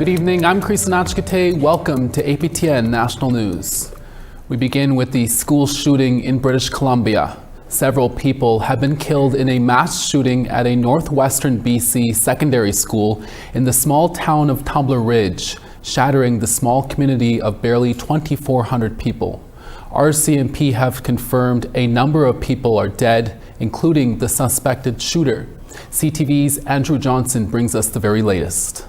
Good evening, I'm Chris Nachkate. Welcome to APTN National News. We begin with the school shooting in British Columbia. Several people have been killed in a mass shooting at a northwestern BC secondary school in the small town of Tumbler Ridge, shattering the small community of barely 2,400 people. RCMP have confirmed a number of people are dead, including the suspected shooter. CTV's Andrew Johnson brings us the very latest.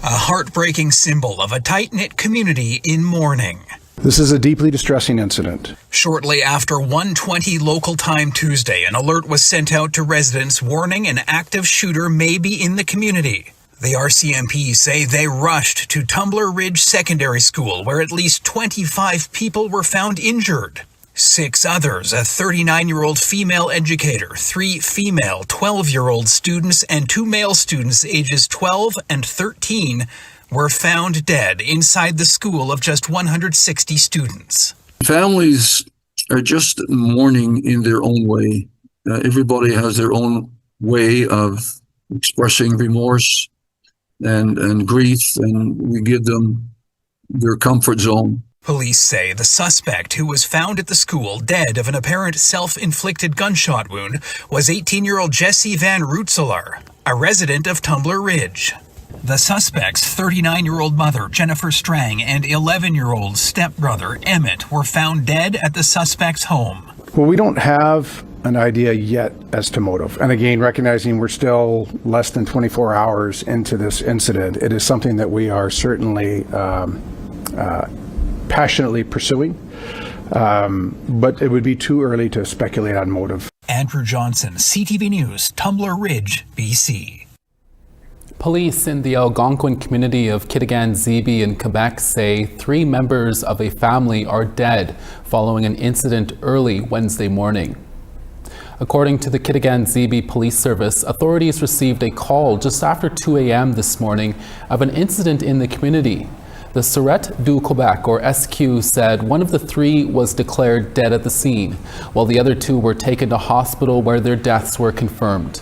A heartbreaking symbol of a tight-knit community in mourning. This is a deeply distressing incident. Shortly after 1:20 local time Tuesday, an alert was sent out to residents warning an active shooter may be in the community. The RCMP say they rushed to Tumbler Ridge Secondary School, where at least 25 people were found injured. 6 others, a 39-year-old female educator, 3 female 12-year-old students, and 2 male students ages 12 and 13 were found dead inside the school of just 160 students. Families are just mourning in their own way. Everybody has their own way of expressing remorse and grief, and we give them their comfort zone. Police say the suspect, who was found at the school dead of an apparent self-inflicted gunshot wound, was 18-year-old Jesse Van Rootselaar, a resident of Tumbler Ridge. The suspect's 39-year-old mother, Jennifer Strang, and 11-year-old stepbrother, Emmett, were found dead at the suspect's home. Well, we don't have an idea yet as to motive. And again, recognizing we're still less than 24 hours into this incident, it is something that we are certainly passionately pursuing. But it would be too early to speculate on motive. Andrew Johnson, CTV News, Tumbler Ridge, BC. Police in the Algonquin community of Kitigan Zibi in Quebec say 3 members of a family are dead following an incident early Wednesday morning. According to the Kitigan Zibi Police Service, authorities received a call just after 2 a.m. this morning of an incident in the community. The Sûreté du Québec, or SQ, said one of the 3 was declared dead at the scene, while the other 2 were taken to hospital where their deaths were confirmed.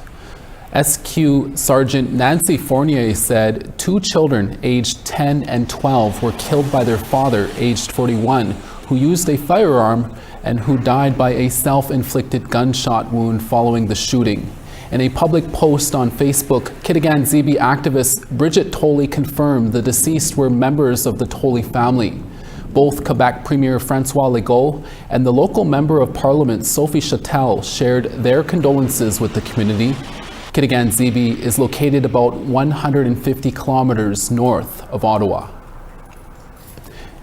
SQ Sergeant Nancy Fournier said 2 children aged 10 and 12 were killed by their father, aged 41, who used a firearm and who died by a self-inflicted gunshot wound following the shooting. In a public post on Facebook, Kitigan Zibi activist Bridget Tolley confirmed the deceased were members of the Tolley family. Both Quebec Premier François Legault and the local Member of Parliament Sophie Chattel shared their condolences with the community. Kitigan Zibi is located about 150 kilometers north of Ottawa.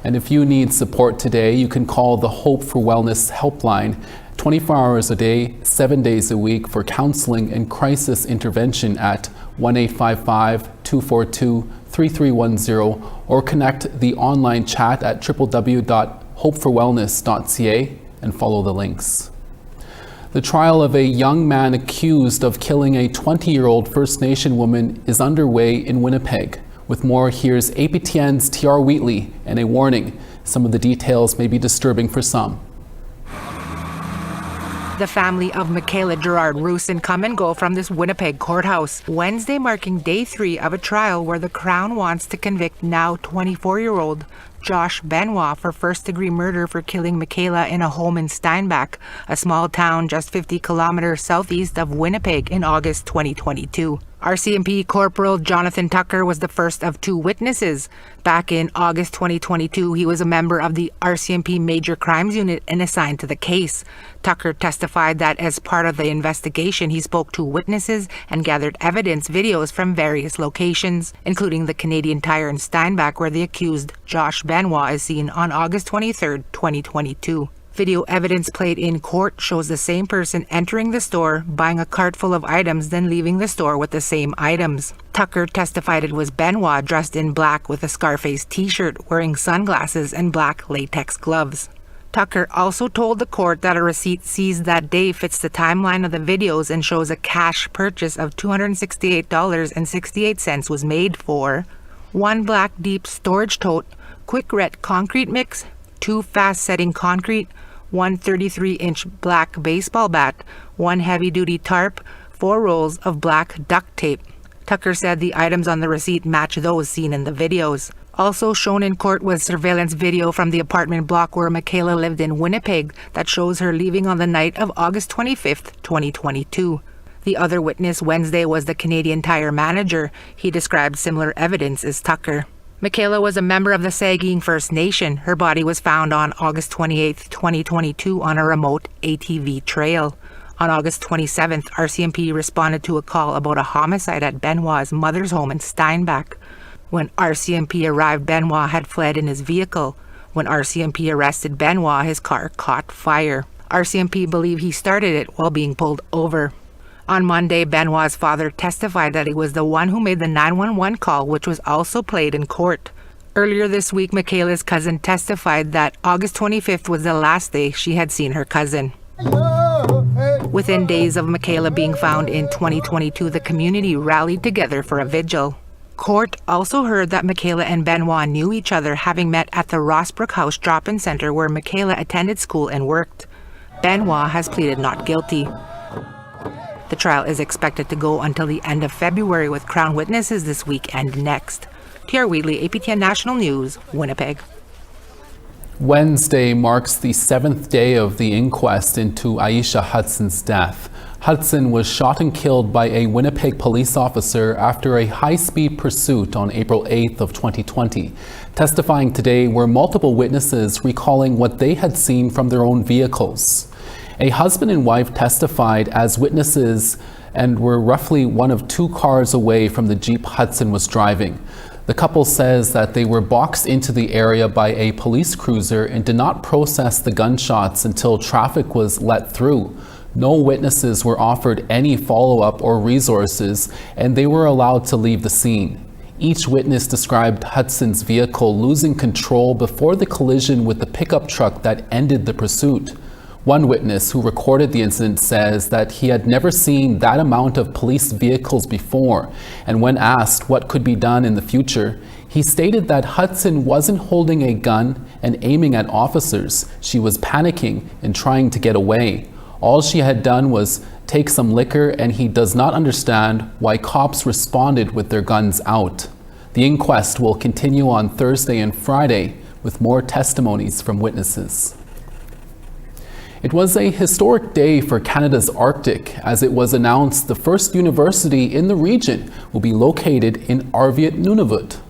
And if you need support today, you can call the Hope for Wellness helpline 24 hours a day, 7 days a week for counseling and crisis intervention at 1-855-242-3310 or connect the online chat at www.hopeforwellness.ca and follow the links. The trial of a young man accused of killing a 20-year-old First Nation woman is underway in Winnipeg. With more, here's APTN's TR Wheatley and a warning. Some of the details may be disturbing for some. The family of Michaela Gerard Roosin come and go from this Winnipeg courthouse. Wednesday marking day 3 of a trial where the Crown wants to convict now 24-year-old Josh Benoit for first-degree murder for killing Michaela in a home in Steinbach, a small town just 50 kilometers southeast of Winnipeg, in August 2022. RCMP Corporal Jonathan Tucker was the first of 2 witnesses. Back in August 2022, he was a member of the RCMP Major Crimes Unit and assigned to the case. Tucker testified that as part of the investigation, he spoke to witnesses and gathered evidence videos from various locations, including the Canadian Tire in Steinbach, where the accused Josh Benoit is seen on August 23, 2022. Video evidence played in court shows the same person entering the store, buying a cart full of items, then leaving the store with the same items. Tucker testified it was Benoit dressed in black with a Scarface t-shirt, wearing sunglasses and black latex gloves. Tucker also told the court that a receipt seized that day fits the timeline of the videos and shows a cash purchase of $268.68 was made for 1 black deep storage tote, quick ret concrete mix, 2 fast setting concrete, 1 33-inch black baseball bat, 1 heavy-duty tarp, 4 rolls of black duct tape. Tucker said the items on the receipt match those seen in the videos. Also shown in court was surveillance video from the apartment block where Michaela lived in Winnipeg that shows her leaving on the night of August 25th, 2022. The other witness Wednesday was the Canadian Tire manager. He described similar evidence as Tucker. Michaela was a member of the Saugeen First Nation. Her body was found on August 28, 2022 on a remote ATV trail. On August 27th, RCMP responded to a call about a homicide at Benoit's mother's home in Steinbach. When RCMP arrived, Benoit had fled in his vehicle. When RCMP arrested Benoit, his car caught fire. RCMP believe he started it while being pulled over. On Monday, Benoit's father testified that he was the one who made the 911 call, which was also played in court. Earlier this week, Michaela's cousin testified that August 25th was the last day she had seen her cousin. Within days of Michaela being found in 2022, the community rallied together for a vigil. Court also heard that Michaela and Benoit knew each other, having met at the Rossbrook House drop-in center where Michaela attended school and worked. Benoit has pleaded not guilty. The trial is expected to go until the end of February with Crown witnesses this week and next. T.R. Wheatley, APTN National News, Winnipeg. Wednesday marks the 7th day of the inquest into Aisha Hudson's death. Hudson was shot and killed by a Winnipeg police officer after a high-speed pursuit on April 8th of 2020. Testifying today were multiple witnesses recalling what they had seen from their own vehicles. A husband and wife testified as witnesses and were roughly one of two cars away from the Jeep Hudson was driving. The couple says that they were boxed into the area by a police cruiser and did not process the gunshots until traffic was let through. No witnesses were offered any follow-up or resources, and they were allowed to leave the scene. Each witness described Hudson's vehicle losing control before the collision with the pickup truck that ended the pursuit. One witness who recorded the incident says that he had never seen that amount of police vehicles before, and when asked what could be done in the future, he stated that Hudson wasn't holding a gun and aiming at officers. She was panicking and trying to get away. All she had done was take some liquor, and he does not understand why cops responded with their guns out. The inquest will continue on Thursday and Friday with more testimonies from witnesses. It was a historic day for Canada's Arctic as it was announced the first university in the region will be located in Arviat, Nunavut.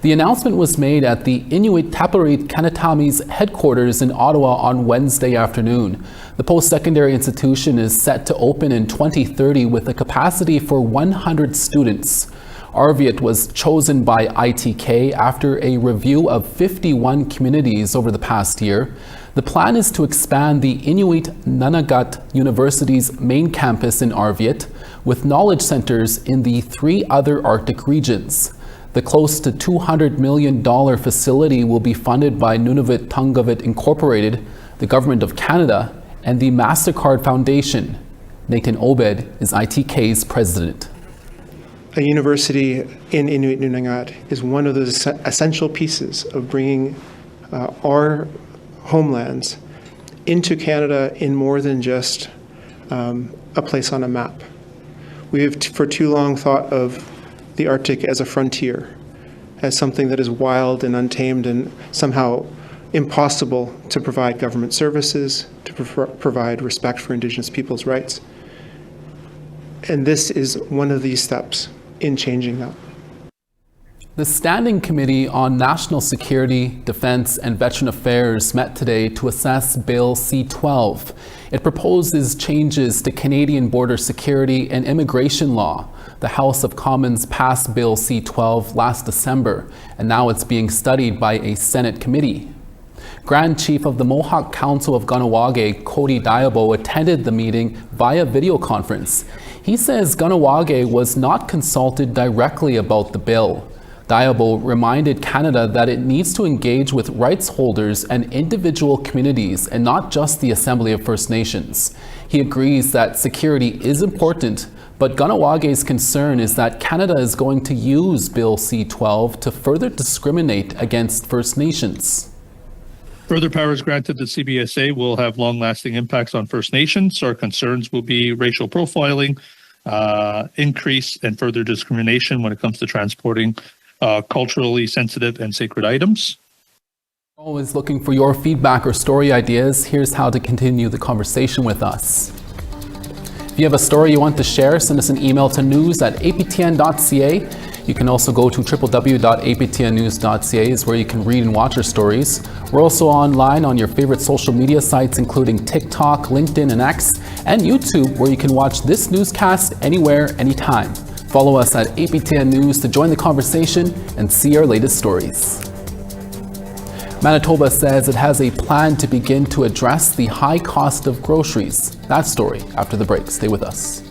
The announcement was made at the Inuit Tapiriit Kanatami's headquarters in Ottawa on Wednesday afternoon. The post-secondary institution is set to open in 2030 with a capacity for 100 students. Arviat was chosen by ITK after a review of 51 communities over the past year. The plan is to expand the Inuit Nunagat University's main campus in Arviat with knowledge centers in the 3 other Arctic regions. The close to $200 million facility will be funded by Nunavut Tungavut Incorporated, the Government of Canada, and the MasterCard Foundation. Nathan Obed is ITK's president. A university in Inuit Nunagat is one of those essential pieces of bringing our homelands into Canada in more than just a place on a map. We have for too long thought of the Arctic as a frontier, as something that is wild and untamed and somehow impossible to provide government services, to provide respect for Indigenous peoples' rights. And this is one of these steps in changing that. The Standing Committee on National Security, Defence and Veteran Affairs met today to assess Bill C-12. It proposes changes to Canadian border security and immigration law. The House of Commons passed Bill C-12 last December, and now it's being studied by a Senate committee. Grand Chief of the Mohawk Council of Kahnawake, Cody Diabo, attended the meeting via video conference. He says Kahnawake was not consulted directly about the bill. Diabo reminded Canada that it needs to engage with rights holders and individual communities and not just the Assembly of First Nations. He agrees that security is important, but Kahnawak's concern is that Canada is going to use Bill C-12 to further discriminate against First Nations. Further powers granted to CBSA will have long-lasting impacts on First Nations. Our concerns will be racial profiling, increase and further discrimination when it comes to transporting culturally sensitive and sacred items. Always looking for your feedback or story ideas. Here's how to continue the conversation with us. If you have a story you want to share, send us an email to news@aptn.ca. You can also go to www.aptnnews.ca is where you can read and watch our stories. We're also online on your favorite social media sites, including TikTok, LinkedIn, and X, and YouTube, where you can watch this newscast anywhere, anytime. Follow us at APTN News to join the conversation and see our latest stories. Manitoba says it has a plan to begin to address the high cost of groceries. That story after the break. Stay with us.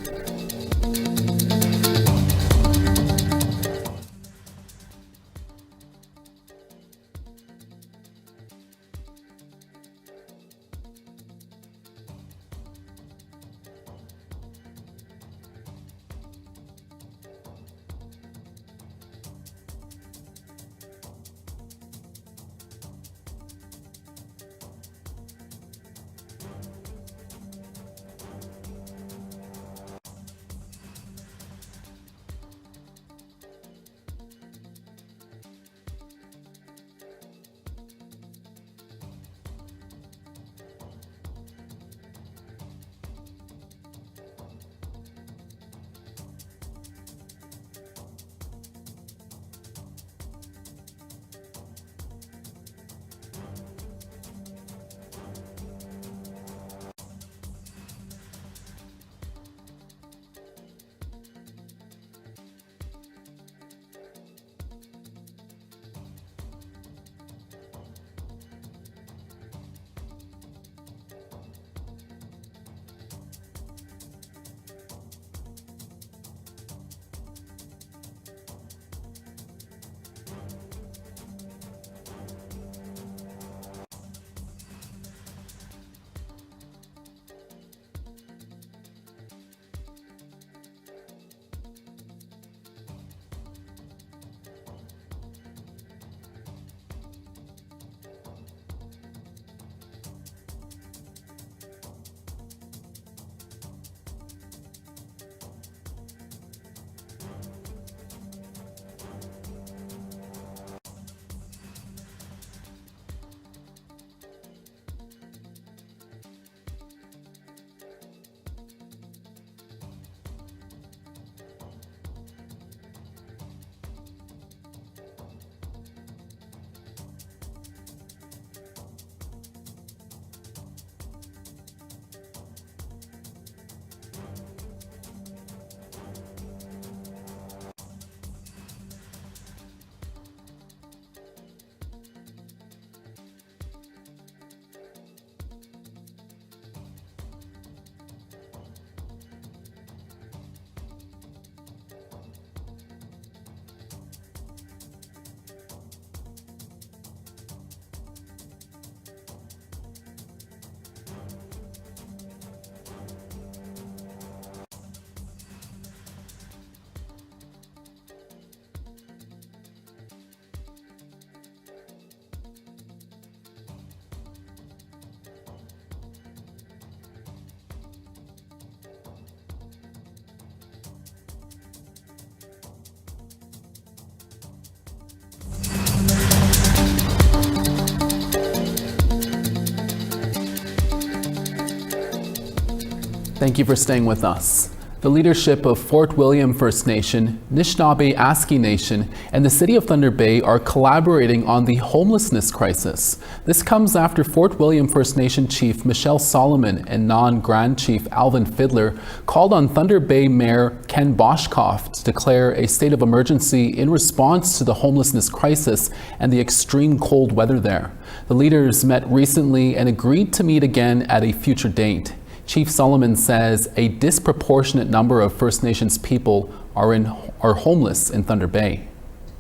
Thank you for staying with us. The leadership of Fort William First Nation, Anishinaabe Aski Nation, and the City of Thunder Bay are collaborating on the homelessness crisis. This comes after Fort William First Nation Chief Michelle Solomon and Non-Grand Chief Alvin Fiddler called on Thunder Bay Mayor Ken Boshkoff to declare a state of emergency in response to the homelessness crisis and the extreme cold weather there. The leaders met recently and agreed to meet again at a future date. Chief Solomon says a disproportionate number of First Nations people are homeless in Thunder Bay.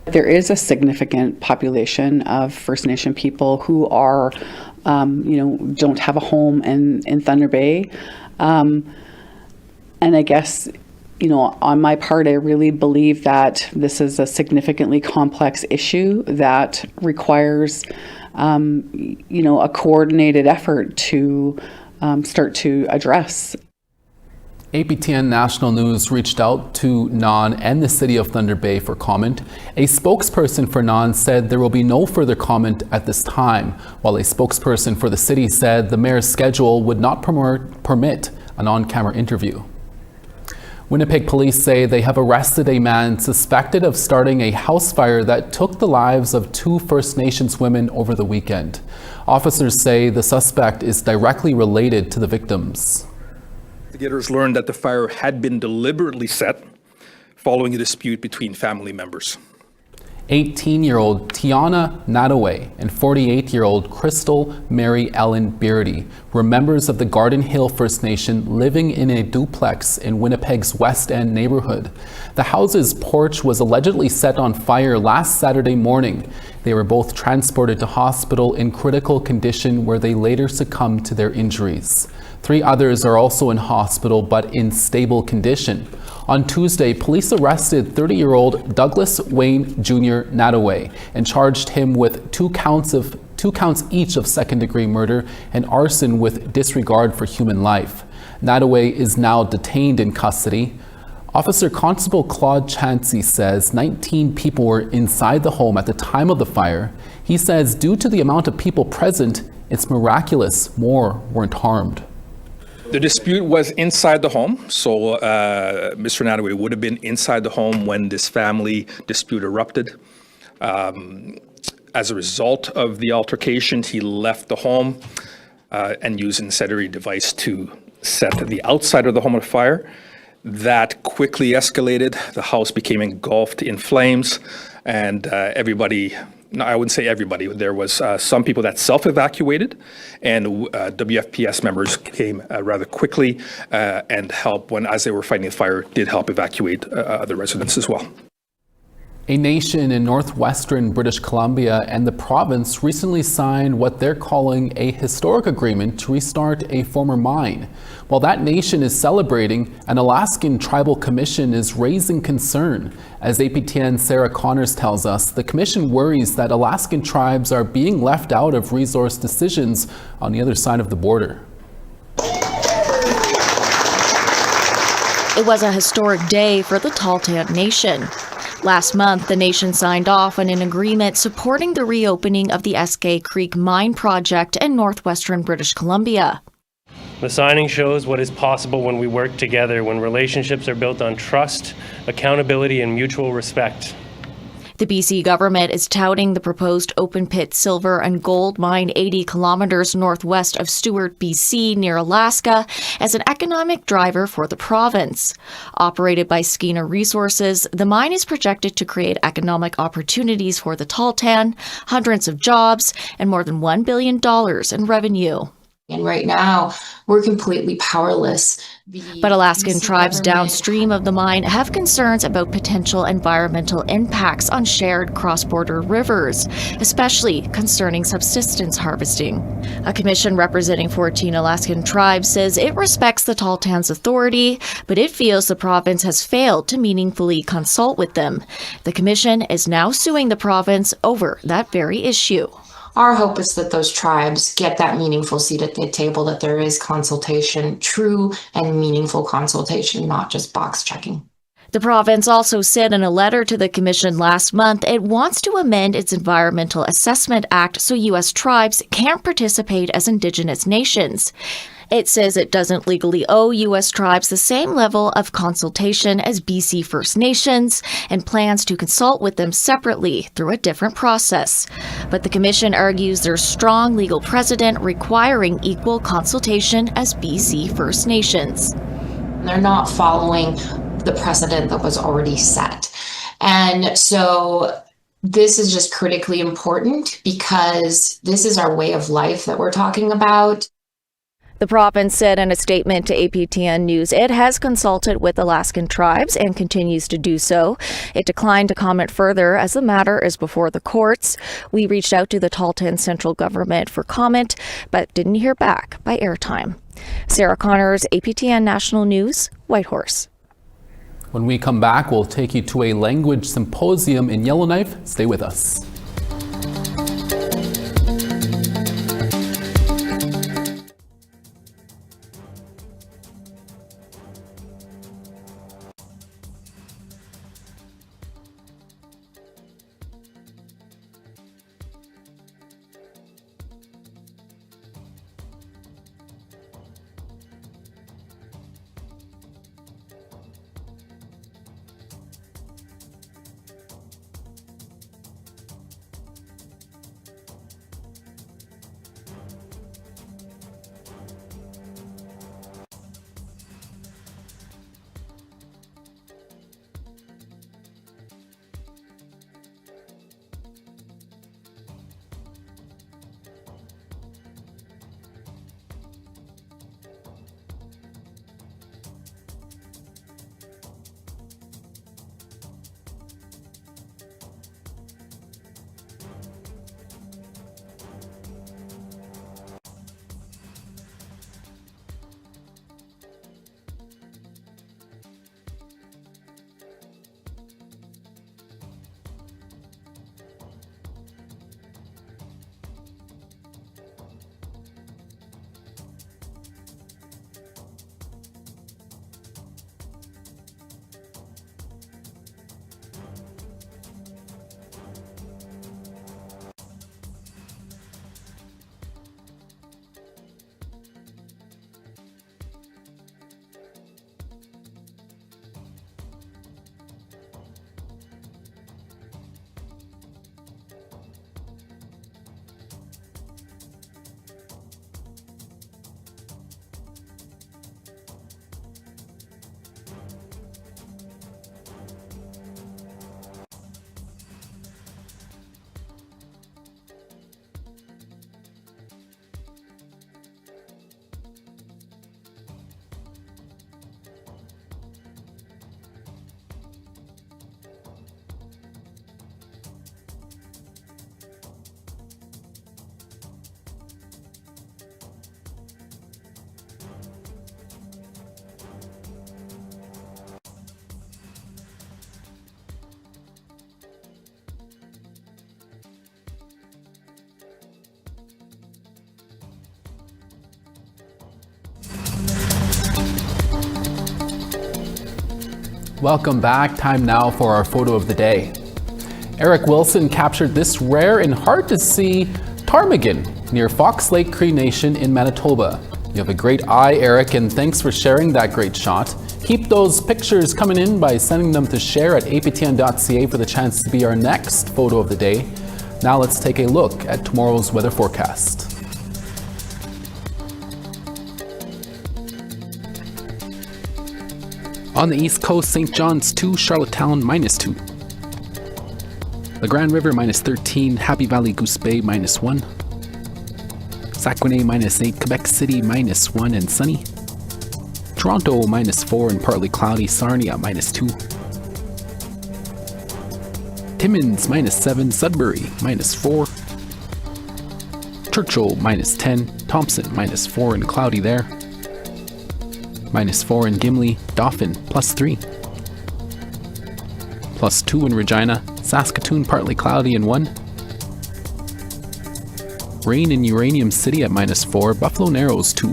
There is a significant population of First Nation people who are, don't have a home in Thunder Bay. And I guess, on my part, I really believe that this is a significantly complex issue that requires, a coordinated effort to start to address. APTN National News reached out to NON and the City of Thunder Bay for comment. A spokesperson for NON said there will be no further comment at this time, while a spokesperson for the city said the mayor's schedule would not permit an on-camera interview. Winnipeg police say they have arrested a man suspected of starting a house fire that took the lives of 2 First Nations women over the weekend. Officers say the suspect is directly related to the victims. Investigators learned that the fire had been deliberately set following a dispute between family members. 18-year-old Tiana Nadaway and 48-year-old Crystal Mary Ellen Beardy were members of the Garden Hill First Nation living in a duplex in Winnipeg's West End neighborhood. The house's porch was allegedly set on fire last Saturday morning. They were both transported to hospital in critical condition where they later succumbed to their injuries. 3 others are also in hospital but in stable condition. On Tuesday, police arrested 30-year-old Douglas Wayne Jr. Nadaway and charged him with 2 counts each of second-degree murder and arson with disregard for human life. Nadaway is now detained in custody. Officer Constable Claude Chansey says 19 people were inside the home at the time of the fire. He says due to the amount of people present, it's miraculous more weren't harmed. The dispute was inside the home, so Mr. Nadaway would have been inside the home when this family dispute erupted. As a result of the altercation, he left the home and used an incendiary device to set the outside of the home on fire. That quickly escalated. The house became engulfed in flames, and everybody, no, I wouldn't say everybody, there was some people that self-evacuated, and WFPS members came rather quickly and helped as they were fighting the fire, did help evacuate other residents as well. A nation in northwestern British Columbia and the province recently signed what they're calling a historic agreement to restart a former mine. While that nation is celebrating, an Alaskan tribal commission is raising concern. As APTN Sarah Connors tells us, the commission worries that Alaskan tribes are being left out of resource decisions on the other side of the border. It was a historic day for the Tahltan Nation. Last month, the nation signed off on an agreement supporting the reopening of the Eskay Creek mine project in northwestern British Columbia. The signing shows what is possible when we work together, when relationships are built on trust, accountability, and mutual respect. The BC government is touting the proposed open-pit silver and gold mine 80 kilometers northwest of Stewart, BC, near Alaska, as an economic driver for the province. Operated by Skeena Resources, the mine is projected to create economic opportunities for the Tahltan, hundreds of jobs, and more than $1 billion in revenue. And right now, we're completely powerless. But Alaskan tribes downstream of the mine have concerns about potential environmental impacts on shared cross-border rivers, especially concerning subsistence harvesting. A commission representing 14 Alaskan tribes says it respects the Tahltan's authority, but it feels the province has failed to meaningfully consult with them. The commission is now suing the province over that very issue. Our hope is that those tribes get that meaningful seat at the table, that there is consultation, true and meaningful consultation, not just box checking. The province also said in a letter to the commission last month it wants to amend its Environmental Assessment Act so U.S. tribes can't participate as Indigenous nations. It says it doesn't legally owe U.S. tribes the same level of consultation as BC First Nations and plans to consult with them separately through a different process. But the commission argues there's strong legal precedent requiring equal consultation as BC First Nations. They're not following the precedent that was already set. And so this is just critically important because this is our way of life that we're talking about. The province said in a statement to APTN News it has consulted with Alaskan tribes and continues to do so. It declined to comment further as the matter is before the courts. We reached out to the Tahltan central government for comment, but didn't hear back by airtime. Sarah Connors, APTN National News, Whitehorse. When we come back, we'll take you to a language symposium in Yellowknife. Stay with us. Welcome back. Time now for our photo of the day. Eric Wilson captured this rare and hard to see ptarmigan near Fox Lake Cree Nation in Manitoba. You have a great eye, Eric, and thanks for sharing that great shot. Keep those pictures coming in by sending them to share at aptn.ca for the chance to be our next photo of the day. Now let's take a look at tomorrow's weather forecast. On the East Coast, St. John's 2, Charlottetown -2. The Grand River -13, Happy Valley Goose Bay -1. Saguenay -8, Quebec City -1 and sunny. Toronto -4 and partly cloudy, Sarnia -2. Timmins -7, Sudbury -4. Churchill -10, Thompson -4 and cloudy there. -4 in Gimli, Dauphin +3. +2 in Regina, Saskatoon partly cloudy and 1. Rain in Uranium City at -4, Buffalo Narrows 2.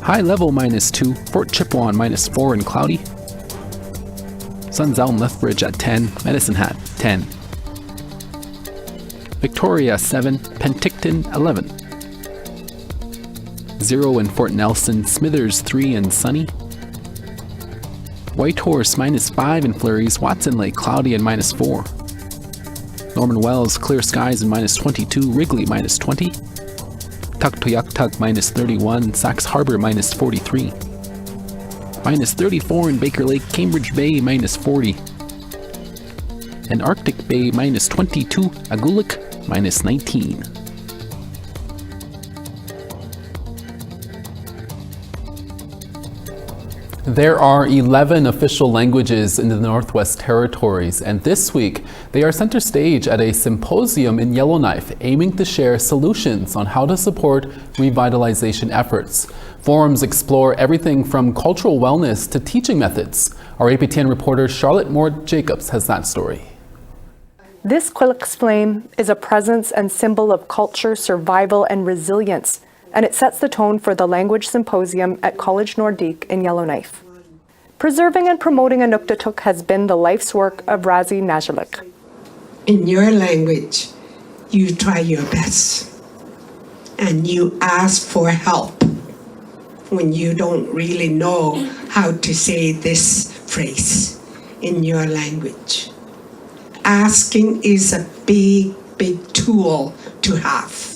High Level -2, Fort Chipewyan -4 and cloudy. Sun's out in Lethbridge at 10, Medicine Hat 10. Victoria 7, Penticton 11. 0 in Fort Nelson, Smithers 3 and sunny. Whitehorse -5 in flurries, Watson Lake cloudy and -4. Norman Wells clear skies and -22, Wrigley -20. Tuktoyaktuk -31, Sax Harbor -43. -34 in Baker Lake, Cambridge Bay -40. And Arctic Bay -22, Agulik -19. There are 11 official languages in the Northwest Territories, and this week they are center stage at a symposium in Yellowknife aiming to share solutions on how to support revitalization efforts. Forums explore everything from cultural wellness to teaching methods. Our APTN reporter Charlotte Moore Jacobs has that story. This Quilix flame is a presence and symbol of culture, survival, and resilience, and it sets the tone for the Language Symposium at College Nordique in Yellowknife. Preserving and promoting Inuktitut has been the life's work of Razi Najalik. In your language, you try your best, and you ask for help when you don't really know how to say this phrase in your language. Asking is a big, big tool to have.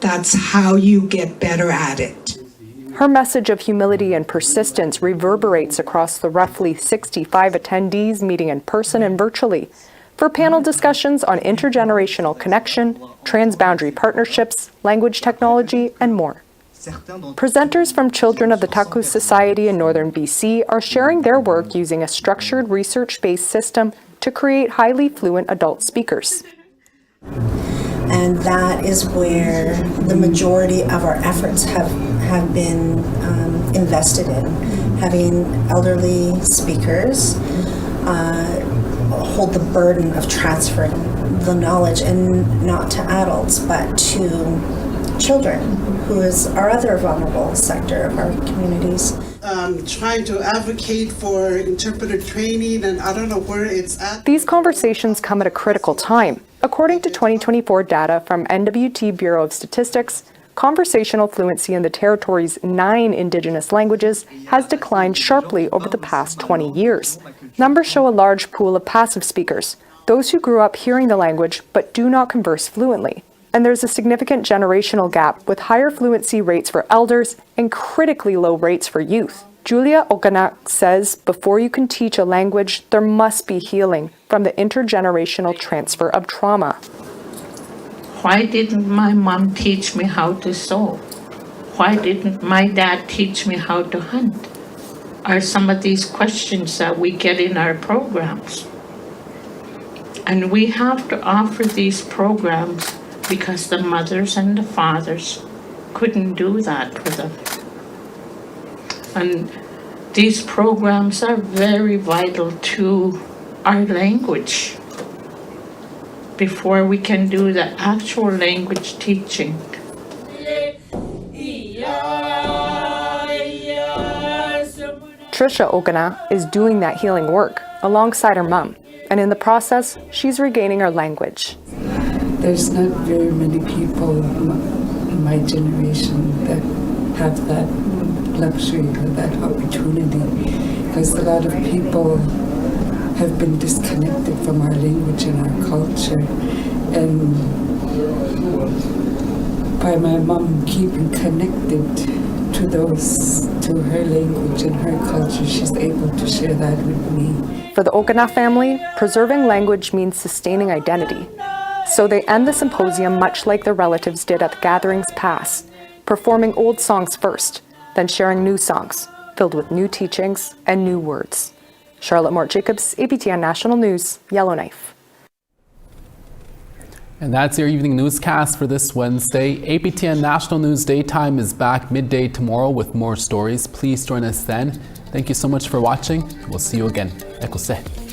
That's how you get better at it. Her message of humility and persistence reverberates across the roughly 65 attendees meeting in person and virtually for panel discussions on intergenerational connection, transboundary partnerships, language technology, and more. Presenters from Children of the Taku Society in Northern BC are sharing their work using a structured research-based system to create highly fluent adult speakers. And that is where the majority of our efforts have been invested in. Having elderly speakers hold the burden of transferring the knowledge, and not to adults, but to children, who is our other vulnerable sector of our communities. Trying to advocate for interpreter training, and I don't know where it's at. These conversations come at a critical time. According to 2024 data from NWT Bureau of Statistics, conversational fluency in the territory's 9 Indigenous languages has declined sharply over the past 20 years. Numbers show a large pool of passive speakers, those who grew up hearing the language but do not converse fluently. And there's a significant generational gap with higher fluency rates for elders and critically low rates for youth. Julia Okanak says before you can teach a language, there must be healing from the intergenerational transfer of trauma. Why didn't my mom teach me how to sew? Why didn't my dad teach me how to hunt? Are some of these questions that we get in our programs. And we have to offer these programs because the mothers and the fathers couldn't do that for them. And these programs are very vital to our language before we can do the actual language teaching. Patricia Ogana is doing that healing work alongside her mom, and in the process, she's regaining her language. There's not very many people in my generation that have that luxury or that opportunity, because a lot of people have been disconnected from our language and our culture. And by my mom keeping connected to her language and her culture, she's able to share that with me. For the Ogana family, preserving language means sustaining identity. So they end the symposium much like their relatives did at the gatherings past, performing old songs first, then sharing new songs, filled with new teachings and new words. Charlotte Mort-Jacobs, APTN National News, Yellowknife. And that's your evening newscast for this Wednesday. APTN National News Daytime is back midday tomorrow with more stories. Please join us then. Thank you so much for watching. We'll see you again. Ekose.